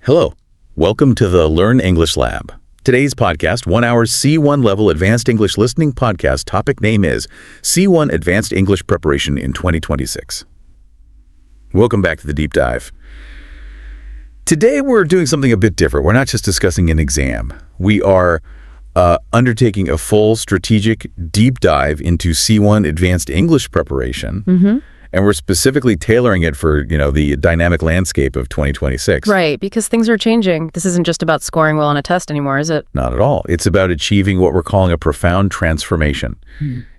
Hello. Welcome to the Learn English Lab. Today's podcast, 1 hour C1 level advanced English listening podcast, topic name is C1 Advanced English Preparation in 2026. Welcome back to the deep dive. Today we're doing something a bit different. We're not just discussing an exam. We are undertaking a full strategic deep dive into C1 Advanced English Preparation. And we're specifically tailoring it for, the dynamic landscape of 2026. Right, because things are changing. This isn't just about scoring well on a test anymore, is it? Not at all. It's about achieving what we're calling a profound transformation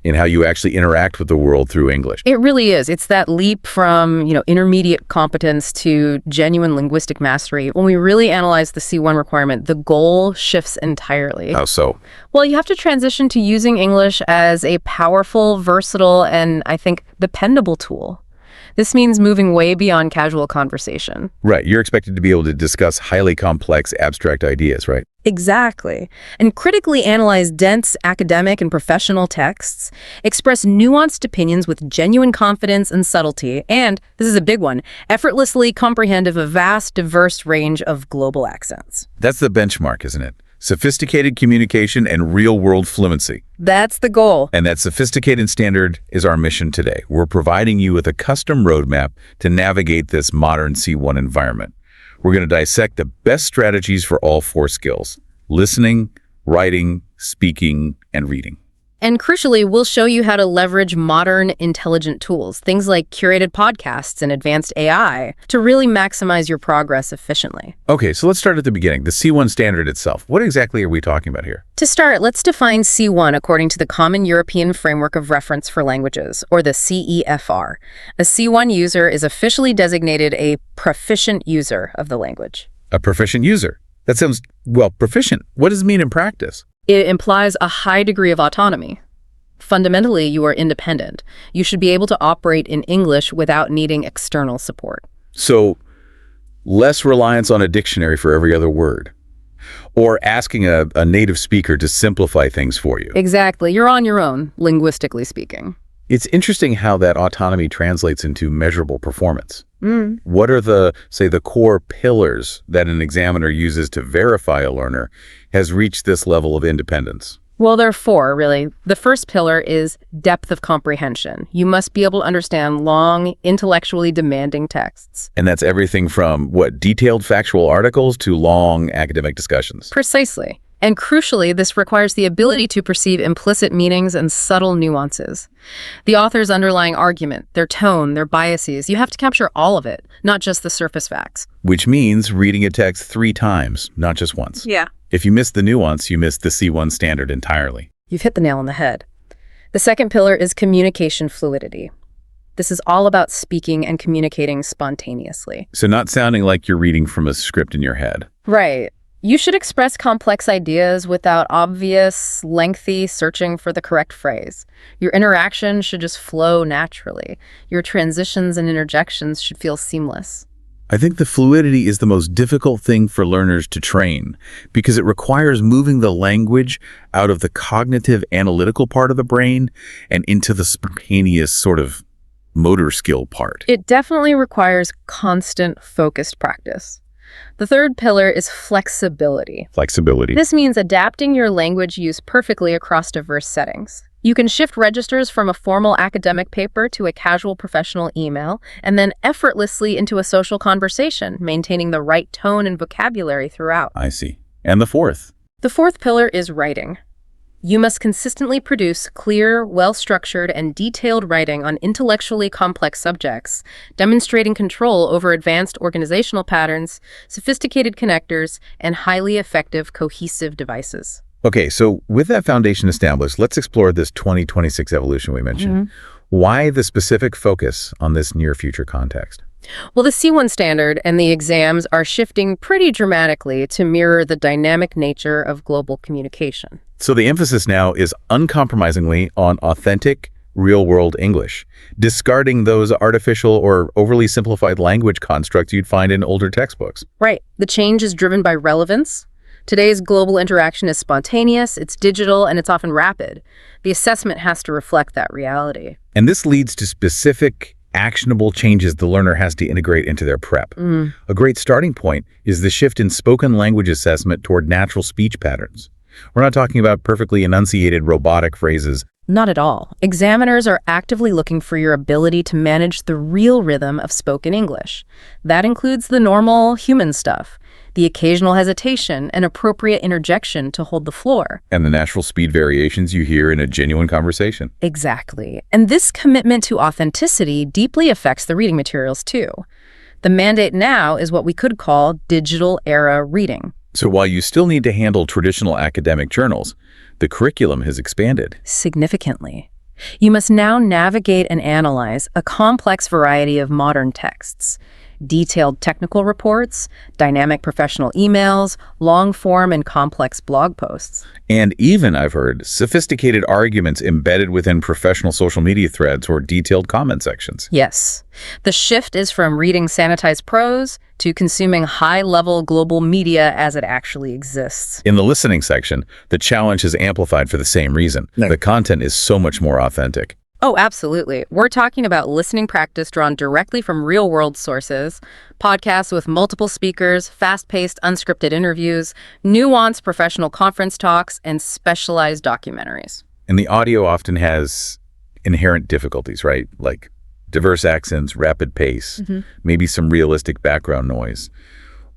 in how you actually interact with the world through English. It really is. It's that leap from, intermediate competence to genuine linguistic mastery. When we really analyze the C1 requirement, the goal shifts entirely. How so? Well, you have to transition to using English as a powerful, versatile, and I think dependable tool. This means moving way beyond casual conversation. Right. You're expected to be able to discuss highly complex, abstract ideas, right? Exactly. And critically analyze dense academic and professional texts, express nuanced opinions with genuine confidence and subtlety, and, this is a big one, effortlessly comprehend a vast, diverse range of global accents. That's the benchmark, isn't it? Sophisticated communication and real-world fluency. That's the goal. And that sophisticated standard is our mission today. We're providing you with a custom roadmap to navigate this modern C1 environment. We're going to dissect the best strategies for all four skills: listening, writing, speaking, and reading. And crucially, we'll show you how to leverage modern, intelligent tools, things like curated podcasts and advanced AI, to really maximize your progress efficiently. Okay, so let's start at the beginning. The C1 standard itself. What exactly are we talking about here? To start, let's define C1 according to the Common European Framework of Reference for Languages, or the CEFR. A C1 user is officially designated a proficient user of the language. A proficient user. That sounds, proficient. What does it mean in practice? It implies a high degree of autonomy. Fundamentally, you are independent. You should be able to operate in English without needing external support. So, less reliance on a dictionary for every other word, or asking a native speaker to simplify things for you. Exactly. You're on your own, linguistically speaking. It's interesting how that autonomy translates into measurable performance. What are the core pillars that an examiner uses to verify a learner has reached this level of independence? Well, there are four, really. The first pillar is depth of comprehension. You must be able to understand long, intellectually demanding texts. And that's everything from, detailed factual articles to long academic discussions. Precisely. And crucially, this requires the ability to perceive implicit meanings and subtle nuances. The author's underlying argument, their tone, their biases, you have to capture all of it, not just the surface facts. Which means reading a text 3 times, not just once. Yeah. If you miss the nuance, you miss the C1 standard entirely. You've hit the nail on the head. The second pillar is communication fluidity. This is all about speaking and communicating spontaneously. So not sounding like you're reading from a script in your head. Right. You should express complex ideas without obvious, lengthy searching for the correct phrase. Your interaction should just flow naturally. Your transitions and interjections should feel seamless. I think the fluidity is the most difficult thing for learners to train because it requires moving the language out of the cognitive analytical part of the brain and into the spontaneous sort of motor skill part. It definitely requires constant, focused practice. The third pillar is flexibility. Flexibility. This means adapting your language use perfectly across diverse settings. You can shift registers from a formal academic paper to a casual professional email, and then effortlessly into a social conversation, maintaining the right tone and vocabulary throughout. I see. And the fourth? The fourth pillar is writing. You must consistently produce clear, well-structured, and detailed writing on intellectually complex subjects, demonstrating control over advanced organizational patterns, sophisticated connectors, and highly effective cohesive devices. Okay, so with that foundation established, let's explore this 2026 evolution we mentioned. Why the specific focus on this near-future context? Well, the C1 standard and the exams are shifting pretty dramatically to mirror the dynamic nature of global communication. So the emphasis now is uncompromisingly on authentic, real-world English, discarding those artificial or overly simplified language constructs you'd find in older textbooks. Right. The change is driven by relevance. Today's global interaction is spontaneous, it's digital, and it's often rapid. The assessment has to reflect that reality. And this leads to specific actionable changes the learner has to integrate into their prep. A great starting point is the shift in spoken language assessment toward natural speech patterns. We're not talking about perfectly enunciated robotic phrases. Not at all. Examiners are actively looking for your ability to manage the real rhythm of spoken English. That includes the normal human stuff, the occasional hesitation and appropriate interjection to hold the floor. And the natural speed variations you hear in a genuine conversation. Exactly. And this commitment to authenticity deeply affects the reading materials too. The mandate now is what we could call digital era reading. So while you still need to handle traditional academic journals, the curriculum has expanded. Significantly. You must now navigate and analyze a complex variety of modern texts. Detailed technical reports, dynamic professional emails, long-form and complex blog posts. And even, I've heard, sophisticated arguments embedded within professional social media threads or detailed comment sections. Yes. The shift is from reading sanitized prose to consuming high-level global media as it actually exists. In the listening section, the challenge is amplified for the same reason. The content is so much more authentic. Oh, absolutely. We're talking about listening practice drawn directly from real-world sources, podcasts with multiple speakers, fast-paced, unscripted interviews, nuanced professional conference talks, and specialized documentaries. And the audio often has inherent difficulties, right? Like diverse accents, rapid pace, maybe some realistic background noise,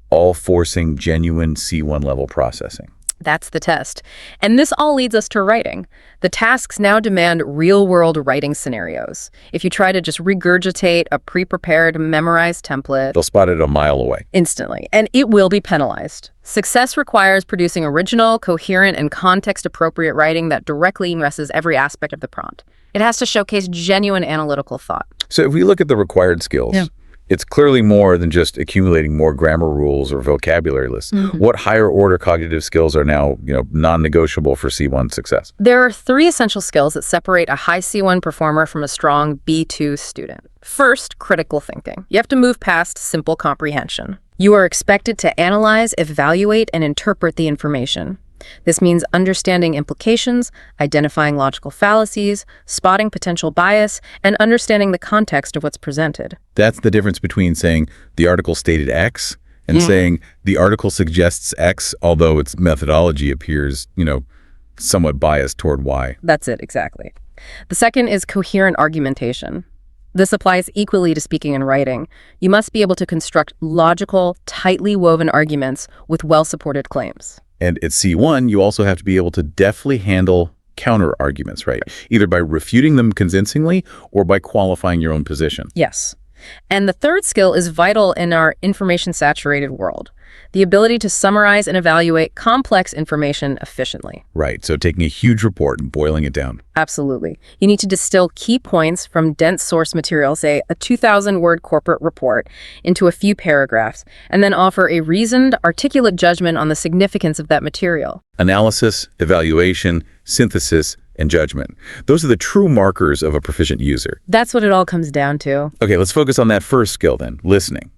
all forcing genuine C1 level processing. That's the test. And this all leads us to writing. The tasks now demand real-world writing scenarios. If you try to just regurgitate a pre-prepared, memorized template, They'll spot it a mile away. instantly, and it will be penalized. Success requires producing original, coherent, and context-appropriate writing that directly addresses every aspect of the prompt. It has to showcase genuine analytical thought. So if we look at the required skills, it's clearly more than just accumulating more grammar rules or vocabulary lists. What higher order cognitive skills are now, non-negotiable for C1 success? There are 3 essential skills that separate a high C1 performer from a strong B2 student. First, critical thinking. You have to move past simple comprehension. You are expected to analyze, evaluate, and interpret the information. This means understanding implications, identifying logical fallacies, spotting potential bias, and understanding the context of what's presented. That's the difference between saying the article stated X and saying the article suggests X, although its methodology appears, somewhat biased toward Y. That's it, exactly. The second is coherent argumentation. This applies equally to speaking and writing. You must be able to construct logical, tightly woven arguments with well-supported claims. And at C1, you also have to be able to deftly handle counter-arguments, right? Either by refuting them convincingly or by qualifying your own position. Yes. And the third skill is vital in our information-saturated world. The ability to summarize and evaluate complex information efficiently. Right, so taking a huge report and boiling it down. Absolutely. You need to distill key points from dense source material, say a 2,000-word corporate report, into a few paragraphs, and then offer a reasoned, articulate judgment on the significance of that material. Analysis, evaluation, synthesis, and judgment. Those are the true markers of a proficient user. That's what it all comes down to. Okay, let's focus on that first skill then, listening.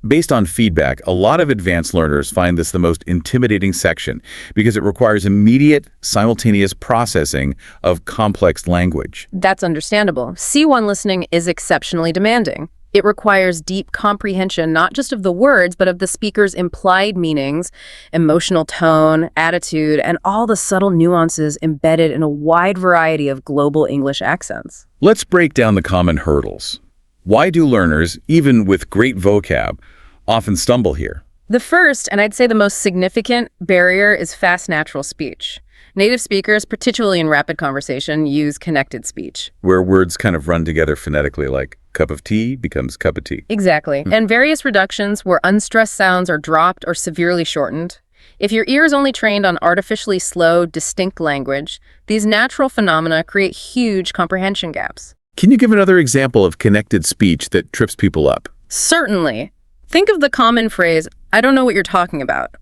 Based on feedback, a lot of advanced learners find this the most intimidating section because it requires immediate, simultaneous processing of complex language. That's understandable. C1 listening is exceptionally demanding. It requires deep comprehension, not just of the words, but of the speaker's implied meanings, emotional tone, attitude, and all the subtle nuances embedded in a wide variety of global English accents. Let's break down the common hurdles. Why do learners, even with great vocab, often stumble here? The first, and I'd say the most significant barrier, is fast natural speech. Native speakers, particularly in rapid conversation, use connected speech. Where words kind of run together phonetically, like cup of tea becomes cup of tea. Exactly. And various reductions where unstressed sounds are dropped or severely shortened. If your ear is only trained on artificially slow, distinct language, these natural phenomena create huge comprehension gaps. Can you give another example of connected speech that trips people up? Certainly. Think of the common phrase, "I don't know what you're talking about."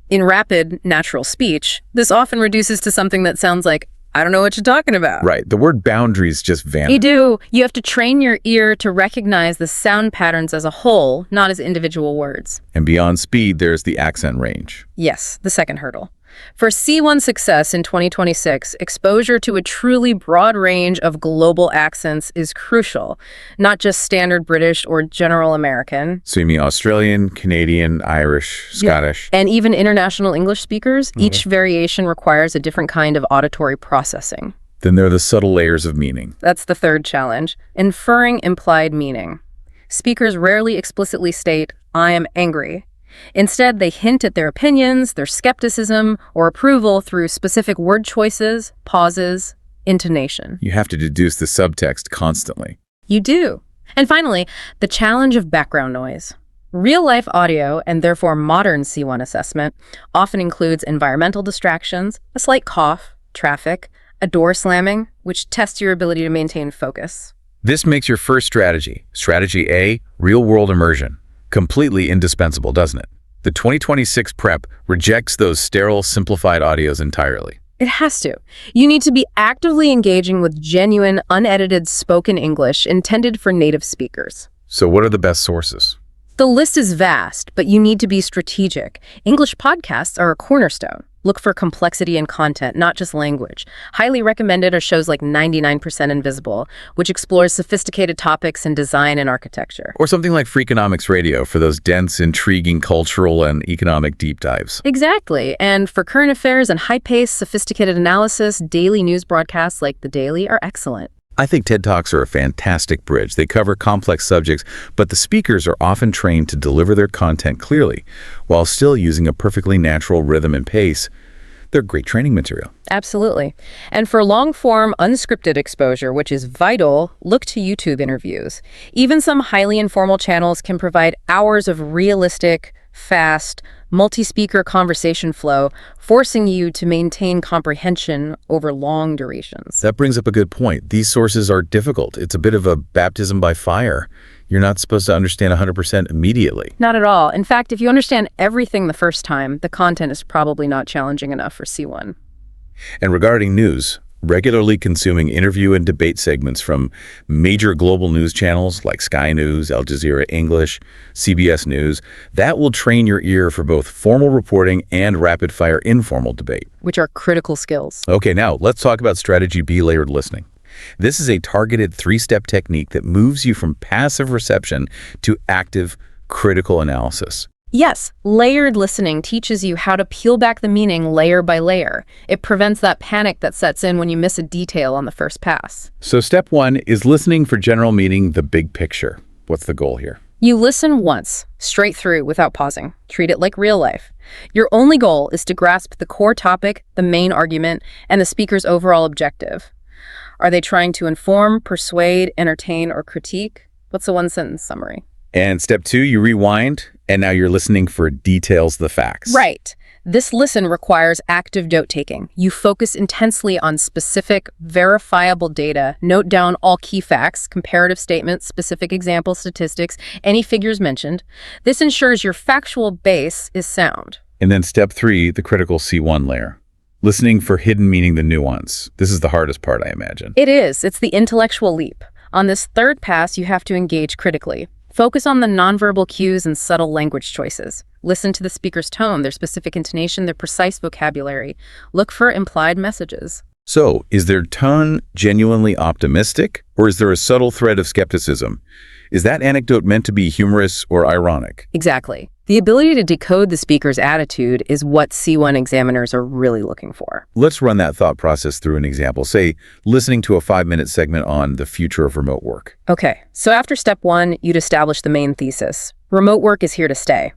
In rapid, natural speech, this often reduces to something that sounds like, "I don't know what you're talking about." Right. The word boundaries just vanish. You do. You have to train your ear to recognize the sound patterns as a whole, not as individual words. And beyond speed, there's the accent range. Yes, the second hurdle. For C1 success in 2026, exposure to a truly broad range of global accents is crucial, not just standard British or general American. So you mean Australian, Canadian, Irish, Scottish? And even international English speakers, each variation requires a different kind of auditory processing. Then there are the subtle layers of meaning. That's the third challenge, inferring implied meaning. Speakers rarely explicitly state, "I am angry." Instead, they hint at their opinions, their skepticism, or approval through specific word choices, pauses, intonation. You have to deduce the subtext constantly. You do. And finally, the challenge of background noise. Real-life audio, and therefore modern C1 assessment, often includes environmental distractions, a slight cough, traffic, a door slamming, which tests your ability to maintain focus. This makes your first strategy, strategy A, real-world immersion, completely indispensable, doesn't it? The 2026 prep rejects those sterile, simplified audios entirely. It has to. You need to be actively engaging with genuine, unedited spoken English intended for native speakers. So what are the best sources? The list is vast, but you need to be strategic. English podcasts are a cornerstone. Look for complexity in content, not just language. Highly recommended are shows like 99% Invisible, which explores sophisticated topics in design and architecture. Or something like Freakonomics Radio for those dense, intriguing cultural and economic deep dives. Exactly. And for current affairs and high-paced, sophisticated analysis, daily news broadcasts like The Daily are excellent. I think TED Talks are a fantastic bridge. They cover complex subjects, but the speakers are often trained to deliver their content clearly, while still using a perfectly natural rhythm and pace. They're great training material. Absolutely. And for long-form, unscripted exposure, which is vital, look to YouTube interviews. Even some highly informal channels can provide hours of realistic, fast, multi-speaker conversation flow, forcing you to maintain comprehension over long durations. That brings up a good point. These sources are difficult. It's a bit of a baptism by fire. You're not supposed to understand 100% immediately. Not at all. In fact, if you understand everything the first time, the content is probably not challenging enough for C1. And regarding news, regularly consuming interview and debate segments from major global news channels like Sky News, Al Jazeera English, CBS News, that will train your ear for both formal reporting and rapid-fire informal debate. Which are critical skills. Okay, now let's talk about strategy B, layered listening. This is a targeted three-step technique that moves you from passive reception to active, critical analysis. Yes, layered listening teaches you how to peel back the meaning layer by layer. It prevents that panic that sets in when you miss a detail on the first pass. So step one is listening for general meaning, the big picture. What's the goal here? You listen once, straight through without pausing. Treat it like real life. Your only goal is to grasp the core topic, the main argument, and the speaker's overall objective. Are they trying to inform, persuade, entertain, or critique? What's a one-sentence summary? And step two, you rewind, and now you're listening for details, the facts. Right. This listen requires active note-taking. You focus intensely on specific, verifiable data, note down all key facts, comparative statements, specific example statistics, any figures mentioned. This ensures your factual base is sound. And then step three, the critical C1 layer. Listening for hidden meaning, the nuance. This is the hardest part, I imagine. It is. It's the intellectual leap. On this third pass, you have to engage critically. Focus on the nonverbal cues and subtle language choices. Listen to the speaker's tone, their specific intonation, their precise vocabulary. Look for implied messages. So, is their tone genuinely optimistic, or is there a subtle thread of skepticism? Is that anecdote meant to be humorous or ironic? Exactly. The ability to decode the speaker's attitude is what C1 examiners are really looking for. Let's run that thought process through an example. Say, listening to a 5-minute segment on the future of remote work. Okay, so after step one, you'd establish the main thesis. Remote work is here to stay.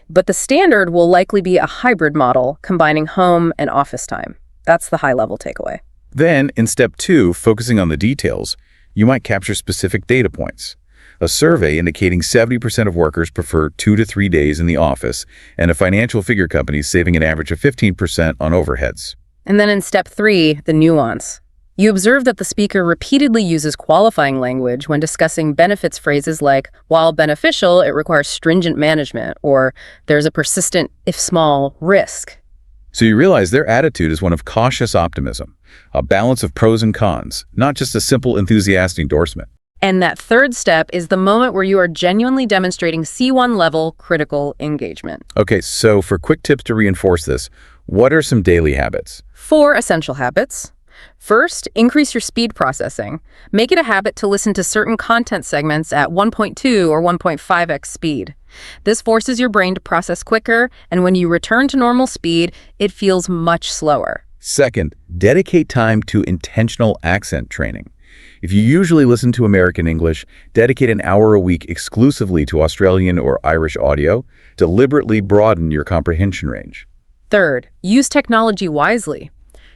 But the standard will likely be a hybrid model combining home and office time. That's the high-level takeaway. Then, in step two, focusing on the details, you might capture specific data points. A survey indicating 70% of workers prefer 2 to 3 days in the office, and a financial figure company saving an average of 15% on overheads. And then in step three, the nuance. You observe that the speaker repeatedly uses qualifying language when discussing benefits phrases like, while beneficial, it requires stringent management, or there's a persistent, if small, risk. So you realize their attitude is one of cautious optimism, a balance of pros and cons, not just a simple enthusiastic endorsement. And that third step is the moment where you are genuinely demonstrating C1 level critical engagement. Okay, so for quick tips to reinforce this, What are some daily habits? 4 essential habits. First, increase your speed processing. Make it a habit to listen to certain content segments at 1.2 or 1.5x speed. This forces your brain to process quicker, and when you return to normal speed, it feels much slower. Second, dedicate time to intentional accent training. If you usually listen to American English, dedicate an hour a week exclusively to Australian or Irish audio. Deliberately broaden your comprehension range. Third, use technology wisely.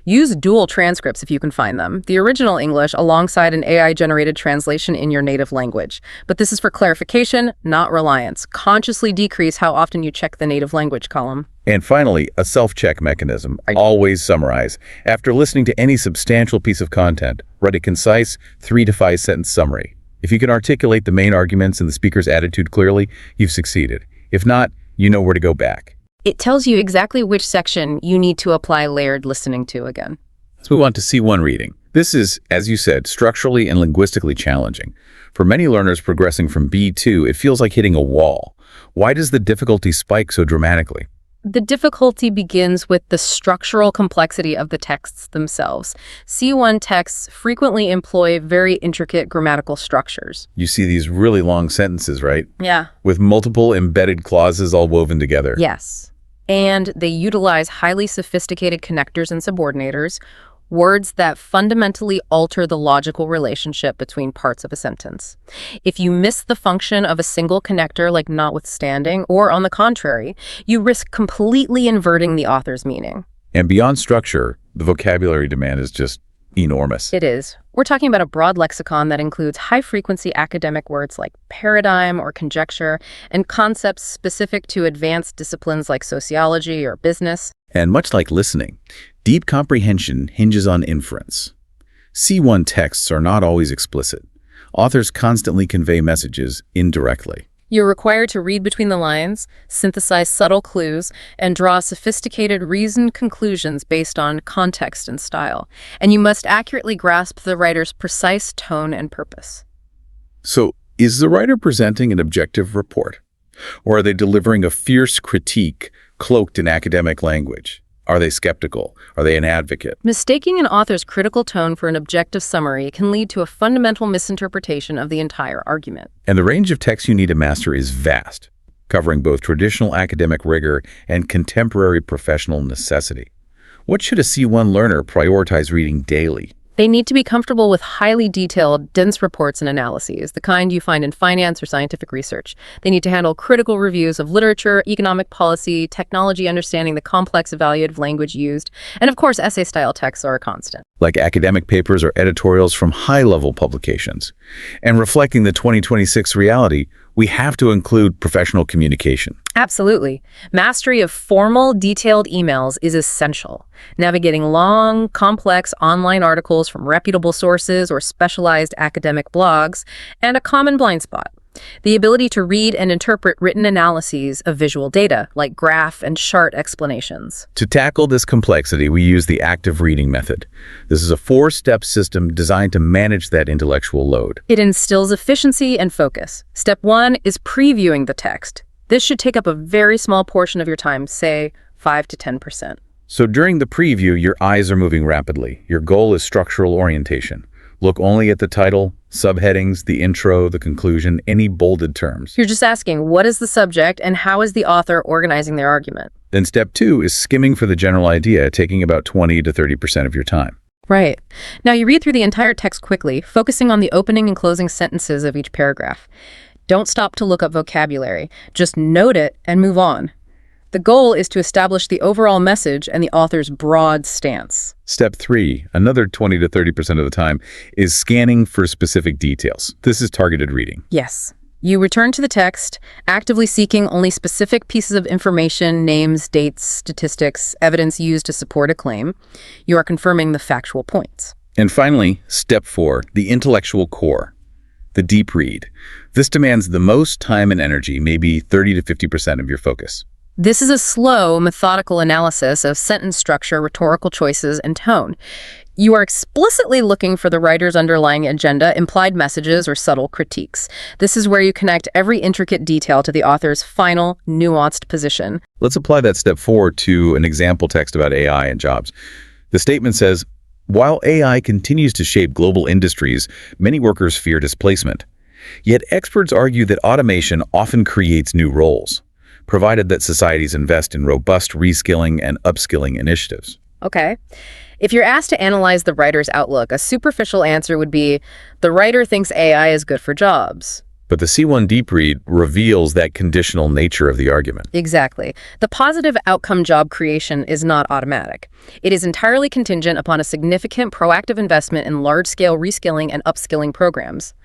Use dual transcripts if you can find them, the original English alongside an AI-generated translation in your native language. But this is for clarification, not reliance. Consciously decrease how often you check the native language column. And finally, a self-check mechanism. Always summarize. After listening to any substantial piece of content, write a concise 3 to 5 sentence summary. If you can articulate the main arguments and the speaker's attitude clearly, you've succeeded. If not, you know where to go back. It tells you exactly which section you need to apply layered listening to again. Let's move on to C1 reading. This is, as you said, structurally and linguistically challenging. For many learners progressing from B2, it feels like hitting a wall. Why does the difficulty spike so dramatically? The difficulty begins with the structural complexity of the texts themselves. C1 texts frequently employ very intricate grammatical structures. You see these really long sentences, right? Yeah. With multiple embedded clauses all woven together. Yes. And they utilize highly sophisticated connectors and subordinators, words that fundamentally alter the logical relationship between parts of a sentence. If you miss the function of a single connector, like notwithstanding, or on the contrary, you risk completely inverting the author's meaning. And beyond structure, the vocabulary demand is just enormous. It is. We're talking about a broad lexicon that includes high-frequency academic words like paradigm or conjecture and concepts specific to advanced disciplines like sociology or business. And much like listening, deep comprehension hinges on inference. C1 texts are not always explicit. Authors constantly convey messages indirectly. You're required to read between the lines, synthesize subtle clues, and draw sophisticated reasoned conclusions based on context and style. And you must accurately grasp the writer's precise tone and purpose. So, is the writer presenting an objective report? Or are they delivering a fierce critique cloaked in academic language? Are they skeptical? Are they an advocate? Mistaking an author's critical tone for an objective summary can lead to a fundamental misinterpretation of the entire argument. And the range of texts you need to master is vast, covering both traditional academic rigor and contemporary professional necessity. What should a C1 learner prioritize reading daily? They need to be comfortable with highly detailed, dense reports and analyses, the kind you find in finance or scientific research. They need to handle critical reviews of literature, economic policy, technology, understanding the complex evaluative language used, and of course, essay-style texts are a constant. Like academic papers or editorials from high-level publications. And reflecting the 2026 reality, we have to include professional communication. Absolutely. Mastery of formal, detailed emails is essential. Navigating long, complex online articles from reputable sources or specialized academic blogs, and a common blind spot. The ability to read and interpret written analyses of visual data, like graph and chart explanations. To tackle this complexity, we use the active reading method. This is a 4-step system designed to manage that intellectual load. It instills efficiency and focus. Step 1 is previewing the text. This should take up a very small portion of your time, say 5 to 10%. So during the preview, your eyes are moving rapidly. Your goal is structural orientation. Look only at the title, subheadings, the intro, the conclusion, any bolded terms. You're just asking, what is the subject and how is the author organizing their argument? Then step 2 is skimming for the general idea, taking about 20 to 30% of your time. Right. Now you read through the entire text quickly, focusing on the opening and closing sentences of each paragraph. Don't stop to look up vocabulary. Just note it and move on. The goal is to establish the overall message and the author's broad stance. Step 3, another 20 to 30% of the time, is scanning for specific details. This is targeted reading. Yes. You return to the text, actively seeking only specific pieces of information, names, dates, statistics, evidence used to support a claim. You are confirming the factual points. And finally, step 4, the intellectual core, the deep read. This demands the most time and energy, maybe 30 to 50% of your focus. This is a slow, methodical analysis of sentence structure, rhetorical choices, and tone. You are explicitly looking for the writer's underlying agenda, implied messages, or subtle critiques. This is where you connect every intricate detail to the author's final, nuanced position. Let's apply that step forward to an example text about AI and jobs. The statement says, while AI continues to shape global industries, many workers fear displacement. Yet experts argue that automation often creates new roles, provided that societies invest in robust reskilling and upskilling initiatives. Okay. If you're asked to analyze the writer's outlook, a superficial answer would be, the writer thinks AI is good for jobs. But the C1 Deep Read reveals that conditional nature of the argument. Exactly. The positive outcome job creation is not automatic. It is entirely contingent upon a significant proactive investment in large-scale reskilling and upskilling programs.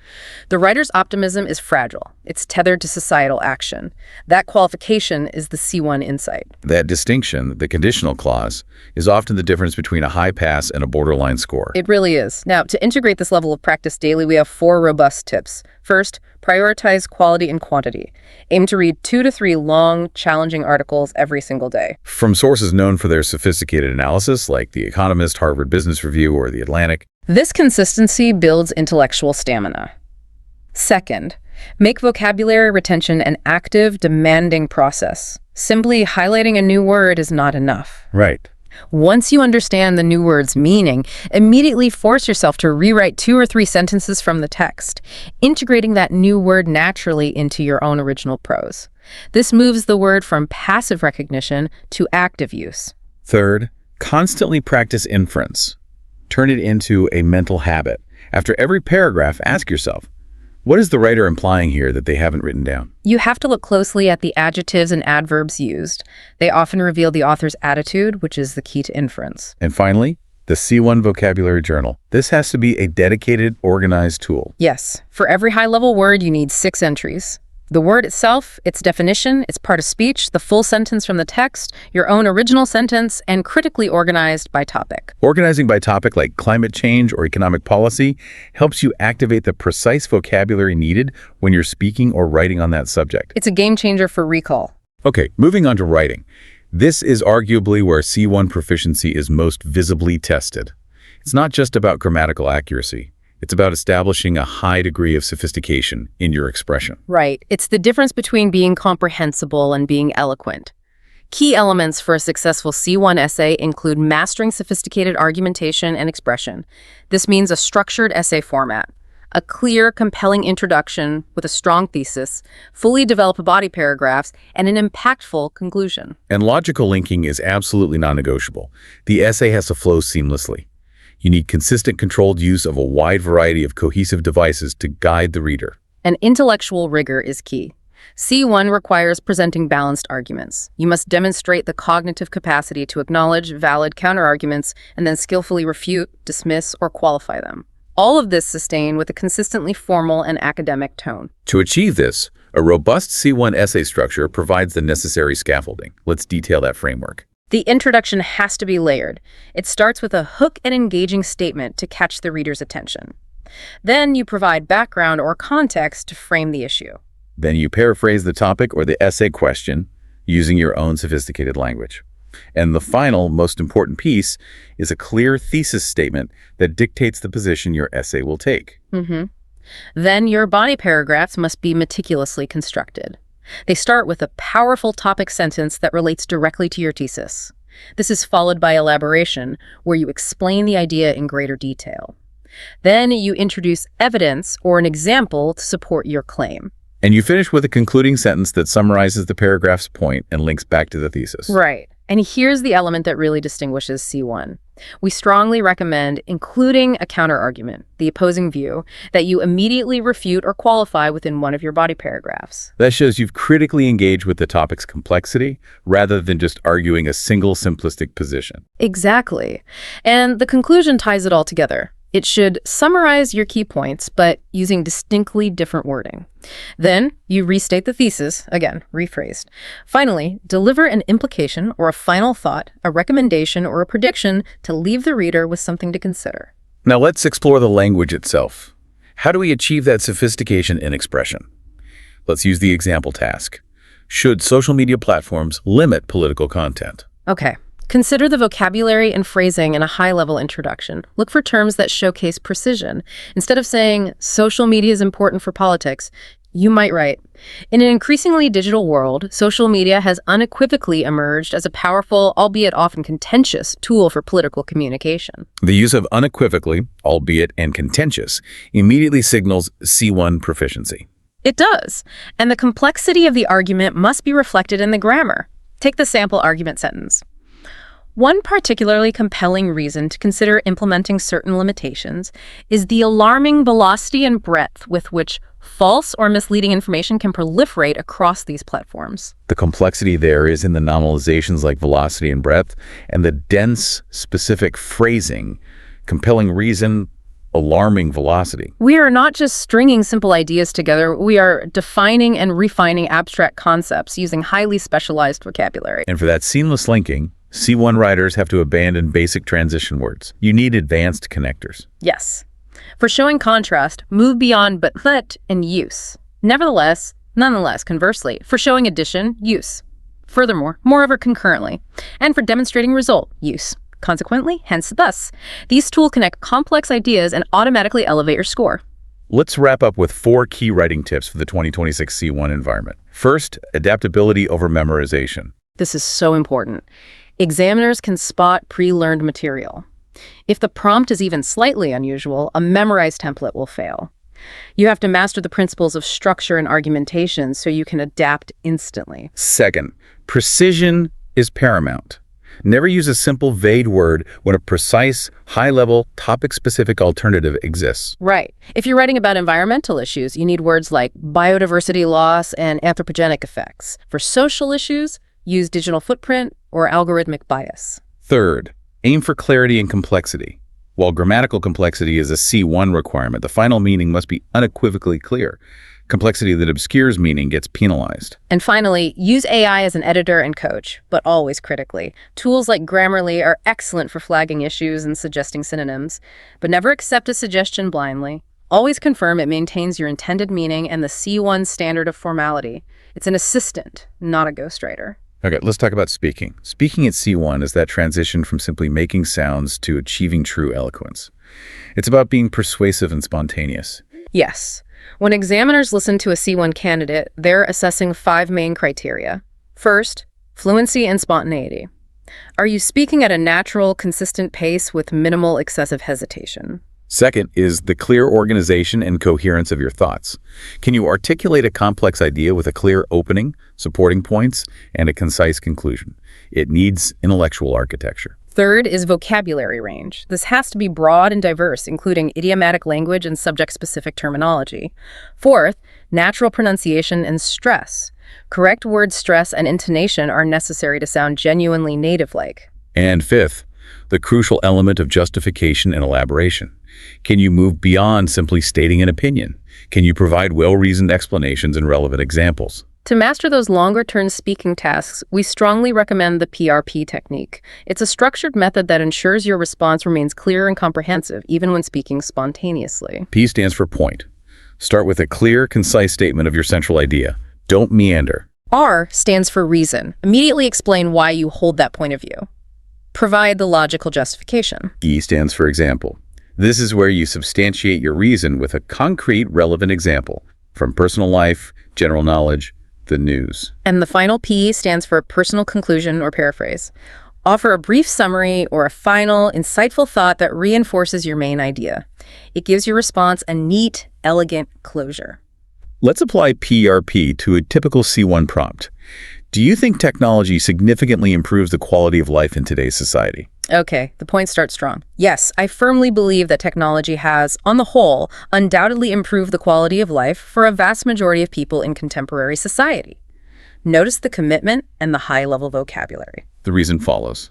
The writer's optimism is fragile. It's tethered to societal action. That qualification is the C1 insight. That distinction, the conditional clause, is often the difference between a high pass and a borderline score. It really is. Now, to integrate this level of practice daily, we have 4 robust tips. First, prioritize quality and quantity. Aim to read 2 to 3 long, challenging articles every single day. From sources known for their sophisticated analysis, like The Economist, Harvard Business Review, or The Atlantic. This consistency builds intellectual stamina. Second, make vocabulary retention an active, demanding process. Simply highlighting a new word is not enough. Right. Once you understand the new word's meaning, immediately force yourself to rewrite 2 or 3 sentences from the text, integrating that new word naturally into your own original prose. This moves the word from passive recognition to active use. Third, constantly practice inference. Turn it into a mental habit. After every paragraph, ask yourself, what is the writer implying here that they haven't written down? You have to look closely at the adjectives and adverbs used. They often reveal the author's attitude, which is the key to inference. And finally, the C1 Vocabulary Journal. This has to be a dedicated, organized tool. Yes. For every high-level word, you need 6 entries. The word itself, its definition, its part of speech, the full sentence from the text, your own original sentence, and critically organized by topic. Organizing by topic like climate change or economic policy helps you activate the precise vocabulary needed when you're speaking or writing on that subject. It's a game changer for recall. Okay, moving on to writing. This is arguably where C1 proficiency is most visibly tested. It's not just about grammatical accuracy. It's about establishing a high degree of sophistication in your expression. Right. It's the difference between being comprehensible and being eloquent. Key elements for a successful C1 essay include mastering sophisticated argumentation and expression. This means a structured essay format, a clear, compelling introduction with a strong thesis, fully developed body paragraphs, and an impactful conclusion. And logical linking is absolutely non-negotiable. The essay has to flow seamlessly. You need consistent, controlled use of a wide variety of cohesive devices to guide the reader. And intellectual rigor is key. C1 requires presenting balanced arguments. You must demonstrate the cognitive capacity to acknowledge valid counterarguments and then skillfully refute, dismiss, or qualify them. All of this sustained with a consistently formal and academic tone. To achieve this, a robust C1 essay structure provides the necessary scaffolding. Let's detail that framework. The introduction has to be layered. It starts with a hook and engaging statement to catch the reader's attention. Then you provide background or context to frame the issue. Then you paraphrase the topic or the essay question using your own sophisticated language. And the final, most important piece is a clear thesis statement that dictates the position your essay will take. Then your body paragraphs must be meticulously constructed. They start with a powerful topic sentence that relates directly to your thesis. This is followed by elaboration, where you explain the idea in greater detail. Then you introduce evidence or an example to support your claim. And you finish with a concluding sentence that summarizes the paragraph's point and links back to the thesis. Right. And here's the element that really distinguishes C1. We strongly recommend including a counterargument, the opposing view, that you immediately refute or qualify within one of your body paragraphs. That shows you've critically engaged with the topic's complexity rather than just arguing a single simplistic position. Exactly. And the conclusion ties it all together. It should summarize your key points, but using distinctly different wording. Then you restate the thesis, again, rephrased. Finally, deliver an implication or a final thought, a recommendation or a prediction to leave the reader with something to consider. Now let's explore the language itself. How do we achieve that sophistication in expression? Let's use the example task. Should social media platforms limit political content? Okay. Consider the vocabulary and phrasing in a high-level introduction. Look for terms that showcase precision. Instead of saying, social media is important for politics, you might write, in an increasingly digital world, social media has unequivocally emerged as a powerful, albeit often contentious, tool for political communication. The use of unequivocally, albeit and contentious, immediately signals C1 proficiency. It does, and the complexity of the argument must be reflected in the grammar. Take the sample argument sentence. One particularly compelling reason to consider implementing certain limitations is the alarming velocity and breadth with which false or misleading information can proliferate across these platforms. The complexity there is in the nominalizations like velocity and breadth, and the dense, specific phrasing, compelling reason, alarming velocity. We are not just stringing simple ideas together, we are defining and refining abstract concepts using highly specialized vocabulary. And for that seamless linking, C1 writers have to abandon basic transition words. You need advanced connectors. Yes. For showing contrast, move beyond but and use. Nonetheless, conversely, for showing addition, use. Furthermore, moreover, concurrently. And for demonstrating result, use. Consequently, hence thus. These tools connect complex ideas and automatically elevate your score. Let's wrap up with 4 key writing tips for the 2026 C1 environment. First, adaptability over memorization. This is so important. Examiners can spot pre-learned material. If the prompt is even slightly unusual, a memorized template will fail. You have to master the principles of structure and argumentation so you can adapt instantly. Second, precision is paramount. Never use a simple, vague word when a precise, high-level, topic-specific alternative exists. Right. If you're writing about environmental issues, you need words like biodiversity loss and anthropogenic effects. For social issues, use digital footprint or algorithmic bias. Third, aim for clarity and complexity. While grammatical complexity is a C1 requirement, the final meaning must be unequivocally clear. Complexity that obscures meaning gets penalized. And finally, use AI as an editor and coach, but always critically. Tools like Grammarly are excellent for flagging issues and suggesting synonyms, but never accept a suggestion blindly. Always confirm it maintains your intended meaning and the C1 standard of formality. It's an assistant, not a ghostwriter. Okay, let's talk about speaking. Speaking at C1 is that transition from simply making sounds to achieving true eloquence. It's about being persuasive and spontaneous. Yes. When examiners listen to a C1 candidate, they're assessing 5 main criteria. First, fluency and spontaneity. Are you speaking at a natural, consistent pace with minimal excessive hesitation? Second is the clear organization and coherence of your thoughts. Can you articulate a complex idea with a clear opening, supporting points, and a concise conclusion? It needs intellectual architecture. Third is vocabulary range. This has to be broad and diverse, including idiomatic language and subject-specific terminology. Fourth, natural pronunciation and stress. Correct word stress and intonation are necessary to sound genuinely native-like. And fifth, the crucial element of justification and elaboration. Can you move beyond simply stating an opinion? Can you provide well-reasoned explanations and relevant examples? To master those longer-term speaking tasks, we strongly recommend the PRP technique. It's a structured method that ensures your response remains clear and comprehensive, even when speaking spontaneously. P stands for point. Start with a clear, concise statement of your central idea. Don't meander. R stands for reason. Immediately explain why you hold that point of view. Provide the logical justification. E stands for example. This is where you substantiate your reason with a concrete, relevant example from personal life, general knowledge, the news. And the final P stands for personal conclusion or paraphrase. Offer a brief summary or a final, insightful thought that reinforces your main idea. It gives your response a neat, elegant closure. Let's apply PRP to a typical C1 prompt. Do you think technology significantly improves the quality of life in today's society? Okay, the point starts strong. Yes, I firmly believe that technology has, on the whole, undoubtedly improved the quality of life for a vast majority of people in contemporary society. Notice the commitment and the high-level vocabulary. The reason follows.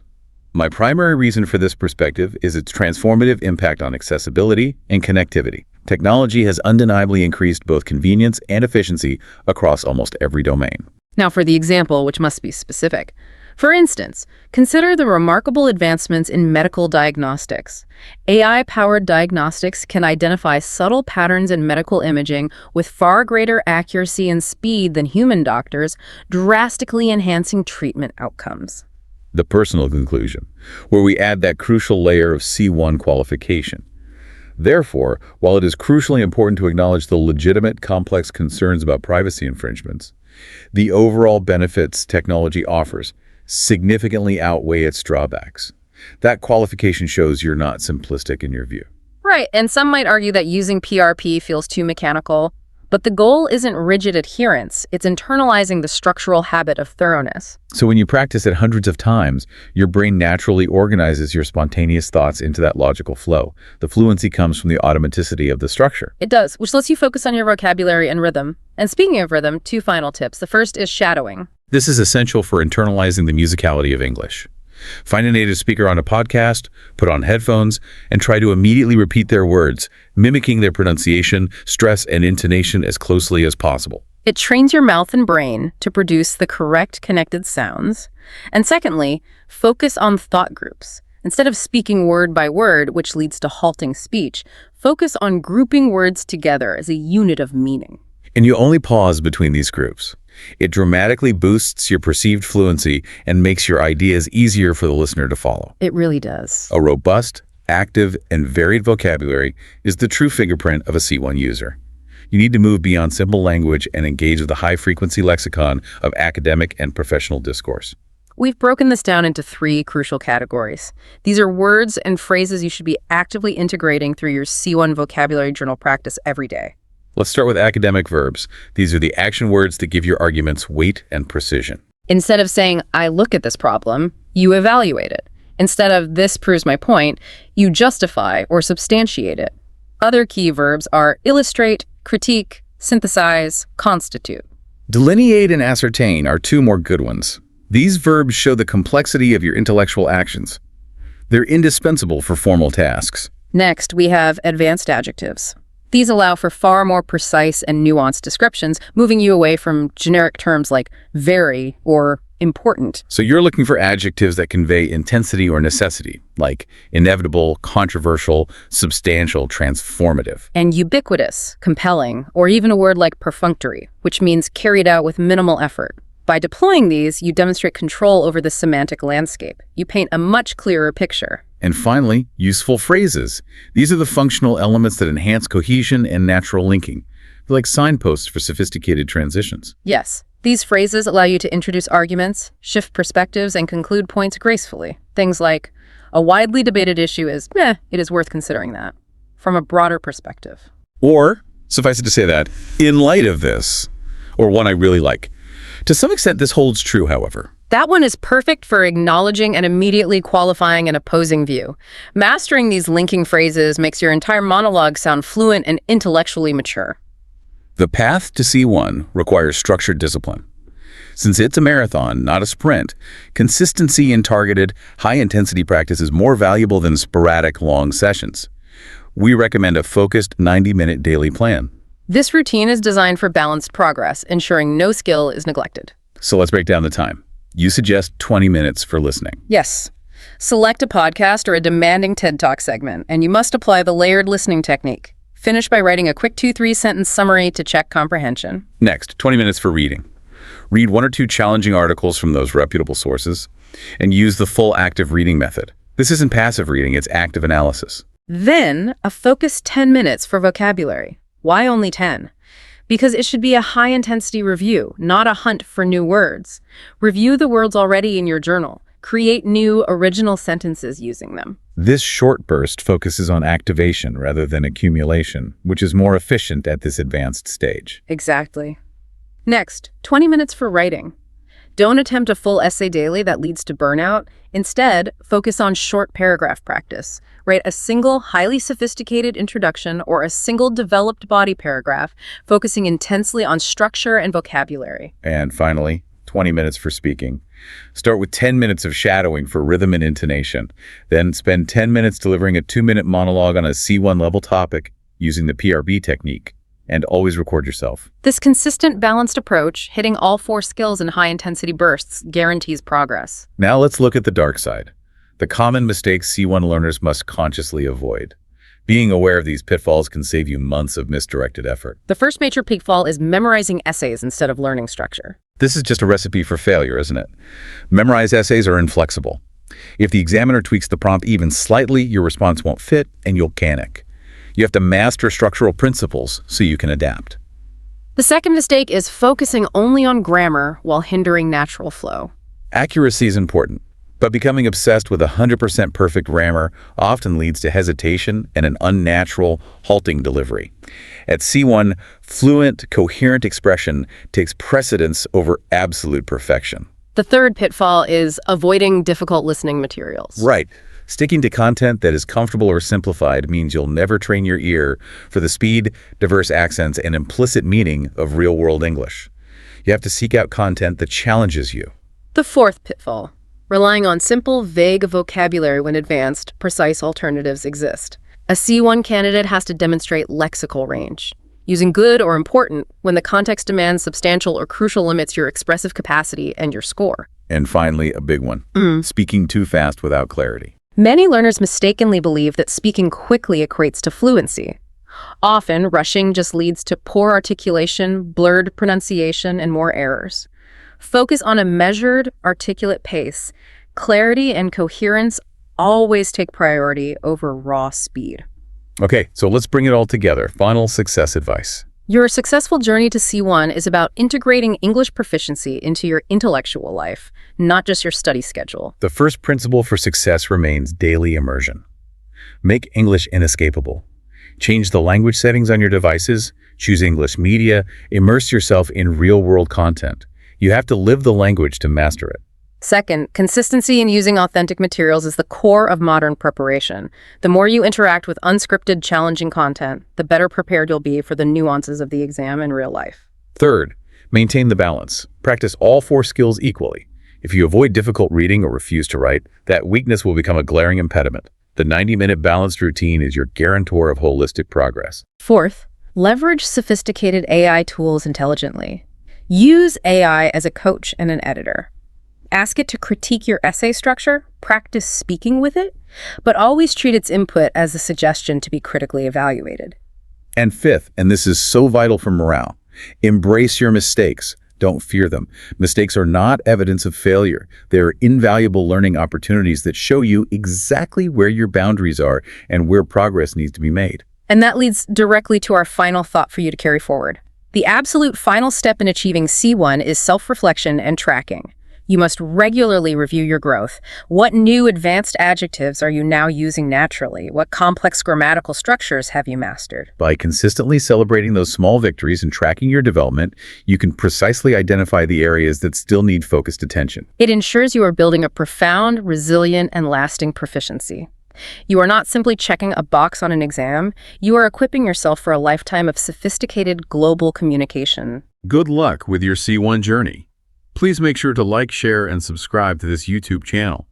My primary reason for this perspective is its transformative impact on accessibility and connectivity. Technology has undeniably increased both convenience and efficiency across almost every domain. Now for the example, which must be specific. For instance, consider the remarkable advancements in medical diagnostics. AI-powered diagnostics can identify subtle patterns in medical imaging with far greater accuracy and speed than human doctors, drastically enhancing treatment outcomes. the personal conclusion, where we add that crucial layer of C1 qualification. Therefore, while it is crucially important to acknowledge the legitimate, complex concerns about privacy infringements, the overall benefits technology offers significantly outweigh its drawbacks. That qualification shows you're not simplistic in your view. Right, and some might argue that using PRP feels too mechanical, but the goal isn't rigid adherence, it's internalizing the structural habit of thoroughness. So when you practice it hundreds of times, your brain naturally organizes your spontaneous thoughts into that logical flow. The fluency comes from the automaticity of the structure. It does, which lets you focus on your vocabulary and rhythm. And speaking of rhythm, 2 final tips. The first is shadowing. This is essential for internalizing the musicality of English. Find a native speaker on a podcast, put on headphones, and try to immediately repeat their words, mimicking their pronunciation, stress, and intonation as closely as possible. It trains your mouth and brain to produce the correct connected sounds. And secondly, focus on thought groups. Instead of speaking word by word, which leads to halting speech, focus on grouping words together as a unit of meaning. And you only pause between these groups. It dramatically boosts your perceived fluency and makes your ideas easier for the listener to follow. It really does. A robust, active, and varied vocabulary is the true fingerprint of a C1 user. You need to move beyond simple language and engage with the high-frequency lexicon of academic and professional discourse. We've broken this down into 3 crucial categories. These are words and phrases you should be actively integrating through your C1 vocabulary journal practice every day. Let's start with academic verbs. These are the action words that give your arguments weight and precision. Instead of saying, I look at this problem, you evaluate it. Instead of, this proves my point, you justify or substantiate it. Other key verbs are illustrate, critique, synthesize, constitute. Delineate and ascertain are 2 more good ones. These verbs show the complexity of your intellectual actions. They're indispensable for formal tasks. Next, we have advanced adjectives. These allow for far more precise and nuanced descriptions, moving you away from generic terms like very or important. So you're looking for adjectives that convey intensity or necessity, like inevitable, controversial, substantial, transformative. And ubiquitous, compelling, or even a word like perfunctory, which means carried out with minimal effort. By deploying these, you demonstrate control over the semantic landscape. You paint a much clearer picture. And finally, useful phrases. These are the functional elements that enhance cohesion and natural linking. They're like signposts for sophisticated transitions. Yes, these phrases allow you to introduce arguments, shift perspectives, and conclude points gracefully. Things like, a widely debated issue is, it is worth considering that, from a broader perspective. Or, suffice it to say that, in light of this, or one I really like. To some extent, this holds true, however. That one is perfect for acknowledging and immediately qualifying an opposing view. Mastering these linking phrases makes your entire monologue sound fluent and intellectually mature. The path to C1 requires structured discipline. Since it's a marathon, not a sprint, consistency in targeted, high-intensity practice is more valuable than sporadic, long sessions. We recommend a focused 90-minute daily plan. This routine is designed for balanced progress, ensuring no skill is neglected. So let's break down the time. You suggest 20 minutes for listening. Yes. Select a podcast or a demanding TED Talk segment, and you must apply the layered listening technique. Finish by writing a quick 2-3 sentence summary to check comprehension. Next, 20 minutes for reading. Read 1 or 2 challenging articles from those reputable sources, and use the full active reading method. This isn't passive reading, it's active analysis. Then, a focused 10 minutes for vocabulary. Why only 10? Because it should be a high-intensity review, not a hunt for new words. Review the words already in your journal. Create new, original sentences using them. This short burst focuses on activation rather than accumulation, which is more efficient at this advanced stage. Exactly. Next, 20 minutes for writing. Don't attempt a full essay daily that leads to burnout. Instead, focus on short paragraph practice. Write a single, highly sophisticated introduction or a single developed body paragraph, focusing intensely on structure and vocabulary. And finally, 20 minutes for speaking. Start with 10 minutes of shadowing for rhythm and intonation. Then spend 10 minutes delivering a 2-minute monologue on a C1 level topic using the PRB technique. And always record yourself. This consistent, balanced approach, hitting all 4 skills in high-intensity bursts, guarantees progress. Now let's look at the dark side. The common mistakes C1 learners must consciously avoid. Being aware of these pitfalls can save you months of misdirected effort. The first major pitfall is memorizing essays instead of learning structure. This is just a recipe for failure, isn't it? Memorized essays are inflexible. If the examiner tweaks the prompt even slightly, your response won't fit and you'll panic. You have to master structural principles so you can adapt. The second mistake is focusing only on grammar while hindering natural flow. Accuracy is important, but becoming obsessed with 100% perfect grammar often leads to hesitation and an unnatural, halting delivery. At C1, fluent, coherent expression takes precedence over absolute perfection. The third pitfall is avoiding difficult listening materials. Right. Sticking to content that is comfortable or simplified means you'll never train your ear for the speed, diverse accents, and implicit meaning of real-world English. You have to seek out content that challenges you. The fourth pitfall, relying on simple, vague vocabulary when advanced, precise alternatives exist. A C1 candidate has to demonstrate lexical range, using good or important when the context demands substantial or crucial limits your expressive capacity and your score. And finally, a big one, speaking too fast without clarity. Many learners mistakenly believe that speaking quickly equates to fluency. Often, rushing just leads to poor articulation, blurred pronunciation, and more errors. Focus on a measured, articulate pace. Clarity and coherence always take priority over raw speed. Okay, so let's bring it all together. Final success advice. Your successful journey to C1 is about integrating English proficiency into your intellectual life, not just your study schedule. The first principle for success remains daily immersion. Make English inescapable. Change the language settings on your devices, choose English media, immerse yourself in real-world content. You have to live the language to master it. Second, consistency in using authentic materials is the core of modern preparation. The more you interact with unscripted, challenging content, the better prepared you'll be for the nuances of the exam in real life. Third, maintain the balance. Practice all 4 skills equally. If you avoid difficult reading or refuse to write, that weakness will become a glaring impediment. The 90-minute balanced routine is your guarantor of holistic progress. Fourth, leverage sophisticated AI tools intelligently. Use AI as a coach and an editor. Ask it to critique your essay structure, practice speaking with it, but always treat its input as a suggestion to be critically evaluated. And fifth, and this is so vital for morale, embrace your mistakes. Don't fear them. Mistakes are not evidence of failure. They are invaluable learning opportunities that show you exactly where your boundaries are and where progress needs to be made. And that leads directly to our final thought for you to carry forward. The absolute final step in achieving C1 is self-reflection and tracking. You must regularly review your growth. What new advanced adjectives are you now using naturally? What complex grammatical structures have you mastered? By consistently celebrating those small victories and tracking your development, you can precisely identify the areas that still need focused attention. It ensures you are building a profound, resilient, and lasting proficiency. You are not simply checking a box on an exam. You are equipping yourself for a lifetime of sophisticated global communication. Good luck with your C1 journey. Please make sure to like, share, and subscribe to this YouTube channel.